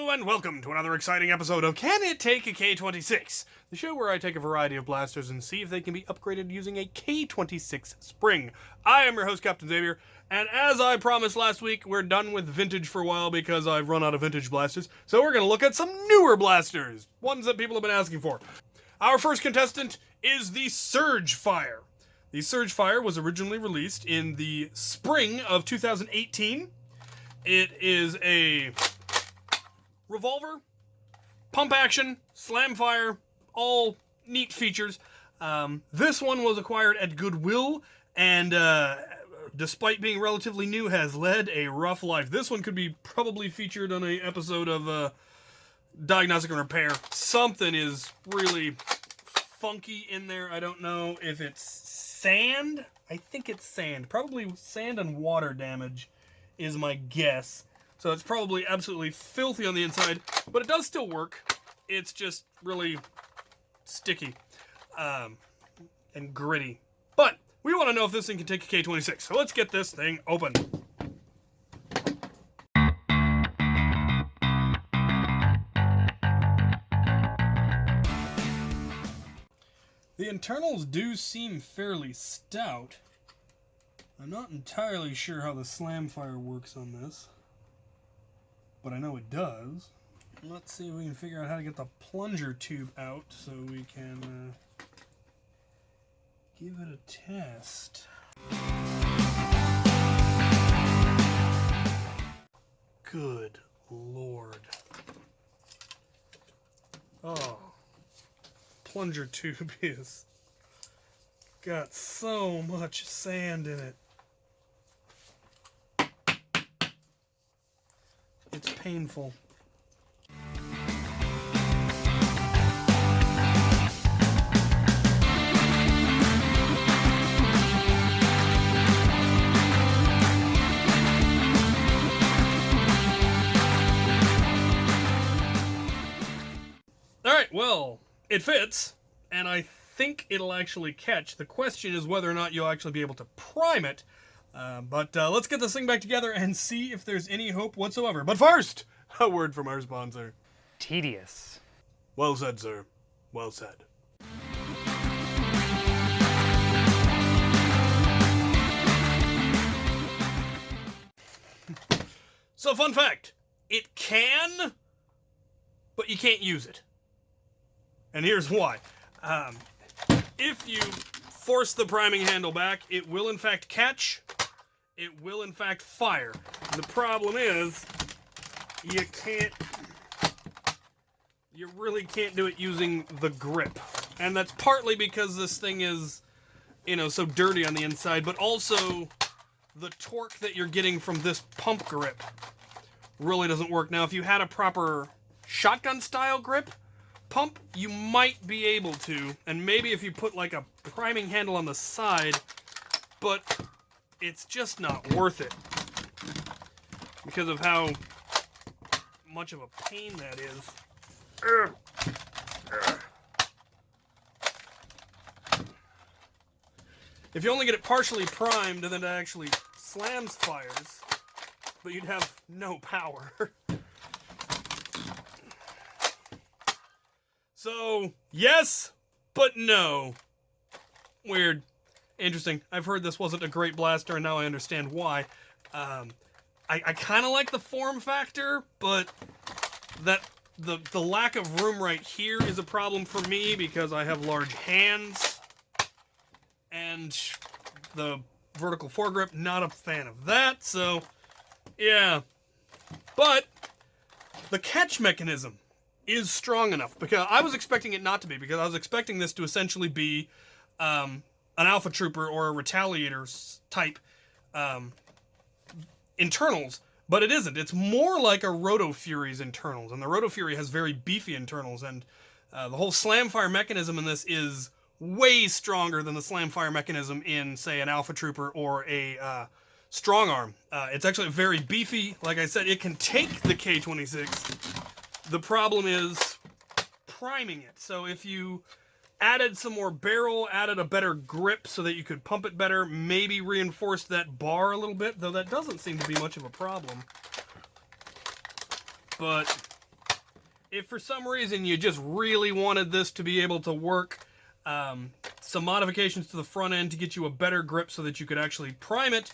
Hello and welcome to another exciting episode of Can It Take a K26? The show where I take a variety of blasters and see if they can be upgraded using a K26 spring. I am your host, Captain Xavier, and as I promised last week, we're done with vintage for a while because I've run out of vintage blasters, so we're going to look at some newer blasters, ones that people have been asking for. Our first contestant is the Serge Fire. The Serge Fire was originally released in the spring of 2018. It is a revolver, pump action, slam fire, all neat features. This one was acquired at Goodwill and despite being relatively new has led a rough life. This one could be probably featured on an episode of Diagnostic and Repair. Something is really funky in there. I don't know if it's sand. I think it's sand. Probably sand and water damage is my guess. So it's probably absolutely filthy on the inside, but it does still work. It's just really sticky and gritty. But we want to know if this thing can take a K26, so let's get this thing open. The internals do seem fairly stout. I'm not entirely sure how the slam fire works on this, but I know it does. Let's see if we can figure out how to get the plunger tube out so we can give it a test. Good Lord. Oh, plunger tube is got so much sand in it. It's painful. Alright, well, it fits, and I think it'll actually catch. The question is whether or not you'll actually be able to prime it. But let's get this thing back together and see if there's any hope whatsoever. But first, a word from our sponsor. Tedious. Well said, sir. Well said. So, fun fact. It can, but you can't use it. And here's why. If you force the priming handle back, it will in fact catch. It will in fact fire. The problem is, you really can't do it using the grip. And that's partly because this thing is, so dirty on the inside, but also the torque that you're getting from this pump grip really doesn't work. Now, if you had a proper shotgun style grip pump, you might be able to, and maybe if you put like a priming handle on the side, but it's just not worth it because of how much of a pain that is. If you only get it partially primed and then it actually slams fires, but you'd have no power. So, yes, but no. Weird. Interesting. I've heard this wasn't a great blaster, and now I understand why. I kind of like the form factor, but the lack of room right here is a problem for me because I have large hands. And the vertical foregrip, not a fan of that, so yeah. But the catch mechanism is strong enough, because I was expecting it not to be, because I was expecting this to essentially be an Alpha Trooper or a Retaliator type internals, but it isn't. It's more like a Roto Fury's internals, and the Roto Fury has very beefy internals, and the whole slam fire mechanism in this is way stronger than the slam fire mechanism in, say, an Alpha Trooper or a Strong Arm. It's actually very beefy. Like I said, it can take the K26. The problem is priming it. So if you added some more barrel, added a better grip so that you could pump it better, maybe reinforced that bar a little bit, though that doesn't seem to be much of a problem. But if for some reason you just really wanted this to be able to work, some modifications to the front end to get you a better grip so that you could actually prime it.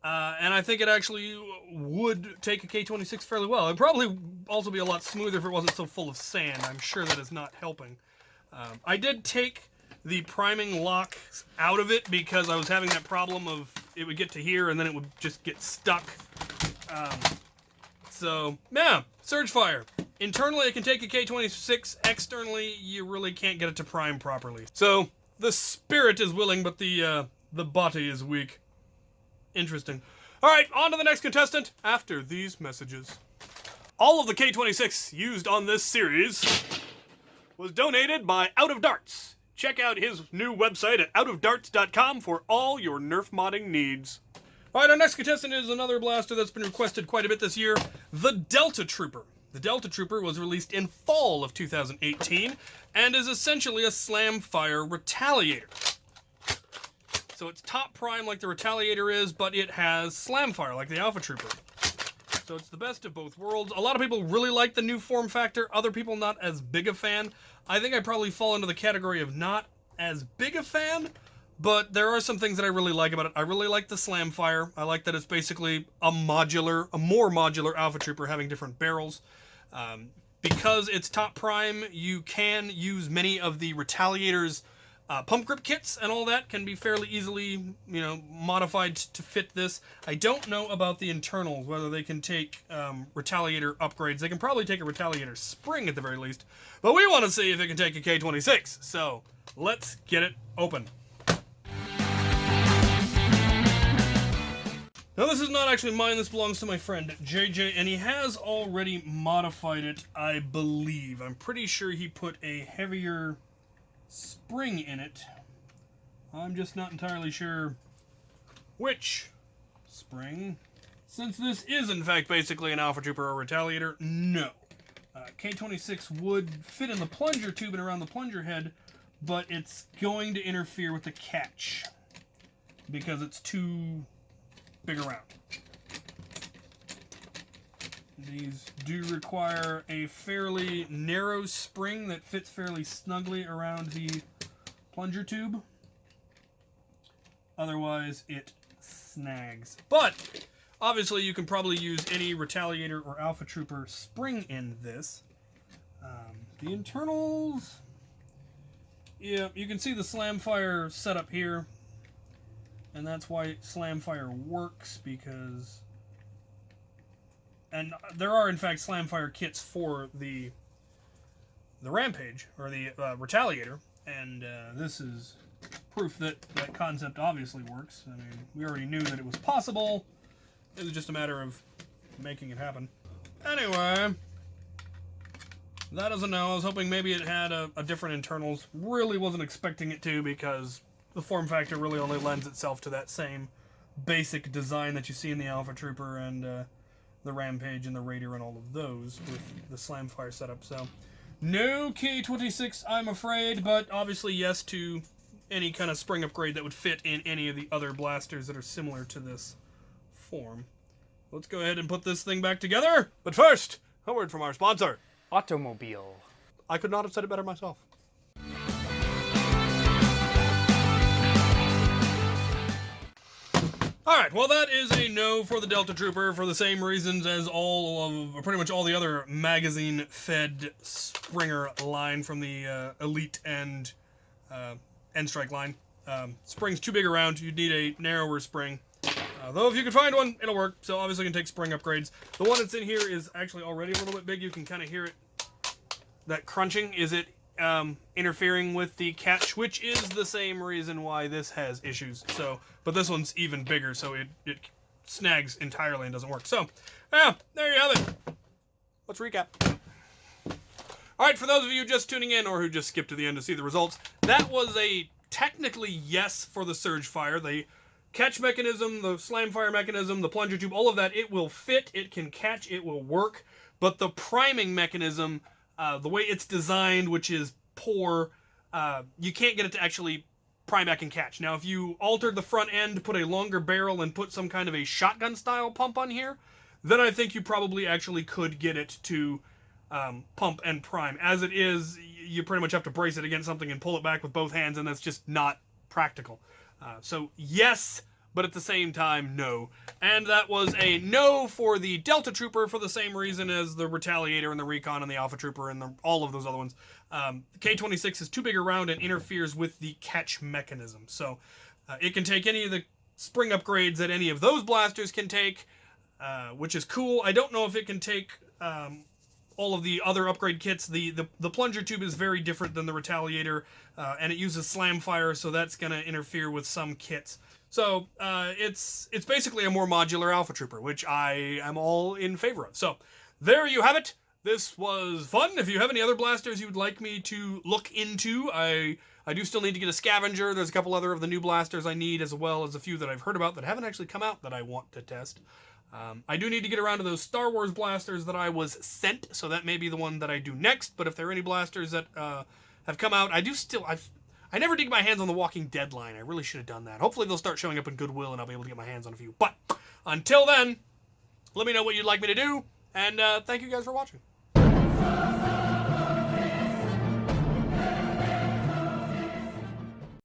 And I think it actually would take a K26 fairly well. It'd probably also be a lot smoother if it wasn't so full of sand. I'm sure that is not helping. I did take the priming lock out of it because I was having that problem of it would get to here and then it would just get stuck. So, yeah, Serge Fire. Internally, it can take a K26. Externally, you really can't get it to prime properly. So, the spirit is willing, but the body is weak. Interesting. Alright, on to the next contestant after these messages. All of the K26 used on this series was donated by Out of Darts. Check out his new website at outofdarts.com for all your Nerf modding needs. Alright, our next contestant is another blaster that's been requested quite a bit this year, the Delta Trooper. The Delta Trooper was released in fall of 2018 and is essentially a slam fire retaliator. So it's top prime like the Retaliator is, but it has slam fire like the Alpha Trooper. So it's the best of both worlds. A lot of people really like the new form factor, other people not as big a fan. I think I probably fall into the category of not as big a fan, but there are some things that I really like about it. I really like the slam fire. I like that it's basically a more modular Alpha Trooper having different barrels. Because it's top prime, you can use many of the Retaliator's pump grip kits and all that can be fairly easily, modified to fit this. I don't know about the internals, whether they can take Retaliator upgrades. They can probably take a Retaliator spring at the very least, but we want to see if it can take a K26. So let's get it open. Now this is not actually mine, this belongs to my friend JJ, and he has already modified it, I believe. I'm pretty sure he put a heavier spring in it. I'm just not entirely sure which spring. Since this is in fact basically an Alpha Trooper or Retaliator, no. K26 would fit in the plunger tube and around the plunger head, but it's going to interfere with the catch because it's too big around. These do require a fairly narrow spring that fits fairly snugly around the plunger tube. Otherwise, it snags. But, obviously, you can probably use any Retaliator or Alpha Trooper spring in this. The internals... Yeah, you can see the slam fire setup here. And that's why slam fire works, because... And there are, in fact, slam fire kits for the Rampage, or the Retaliator, and this is proof that that concept obviously works. I mean, we already knew that it was possible. It was just a matter of making it happen. Anyway, that is a no. I was hoping maybe it had a different internals. Really wasn't expecting it to, because the form factor really only lends itself to that same basic design that you see in the Alpha Trooper and the Rampage and the Raider and all of those with the slam fire setup. So no K26, I'm afraid, but obviously yes to any kind of spring upgrade that would fit in any of the other blasters that are similar to this form. Let's go ahead and put this thing back together. But first, a word from our sponsor, Automobile. I could not have said it better myself. Alright, well that is a no for the Delta Trooper for the same reasons as pretty much all the other magazine-fed Springer line from the Elite and N-Strike line. Spring's too big around, you'd need a narrower spring. Though if you can find one, it'll work, so obviously you can take spring upgrades. The one that's in here is actually already a little bit big, you can kind of hear it, that crunching. Is it interfering with the catch, which is the same reason why this has issues. So, but this one's even bigger, so it snags entirely and doesn't work. So, yeah, there you have it. Let's recap. Alright, for those of you just tuning in or who just skipped to the end to see the results, that was a technically yes for the Serge Fire. The catch mechanism, the slam fire mechanism, the plunger tube, all of that, it will fit, it can catch, it will work. But the priming mechanism, the way it's designed, which is poor, you can't get it to actually prime back and catch. Now, if you altered the front end, put a longer barrel, and put some kind of a shotgun-style pump on here, then I think you probably actually could get it to pump and prime. As it is, you pretty much have to brace it against something and pull it back with both hands, and that's just not practical. So yes, but at the same time, no. And that was a no for the Delta Trooper for the same reason as the Retaliator and the Recon and the Alpha Trooper and all of those other ones. K26 is too big around and interferes with the catch mechanism. So it can take any of the spring upgrades that any of those blasters can take, which is cool. I don't know if it can take all of the other upgrade kits. The plunger tube is very different than the Retaliator, and it uses slam fire, so that's going to interfere with some kits. So it's basically a more modular Alpha Trooper, which I am all in favor of. So there you have it. This was fun. If you have any other blasters you would like me to look into, I do still need to get a Scavenger. There's a couple other of the new blasters I need, as well as a few that I've heard about that haven't actually come out that I want to test. I do need to get around to those Star Wars blasters that I was sent, so that may be the one that I do next. But if there are any blasters that have come out, I never did get my hands on the Walking Dead line. I really should have done that. Hopefully they'll start showing up in Goodwill and I'll be able to get my hands on a few. But until then, let me know what you'd like me to do, and thank you guys for watching.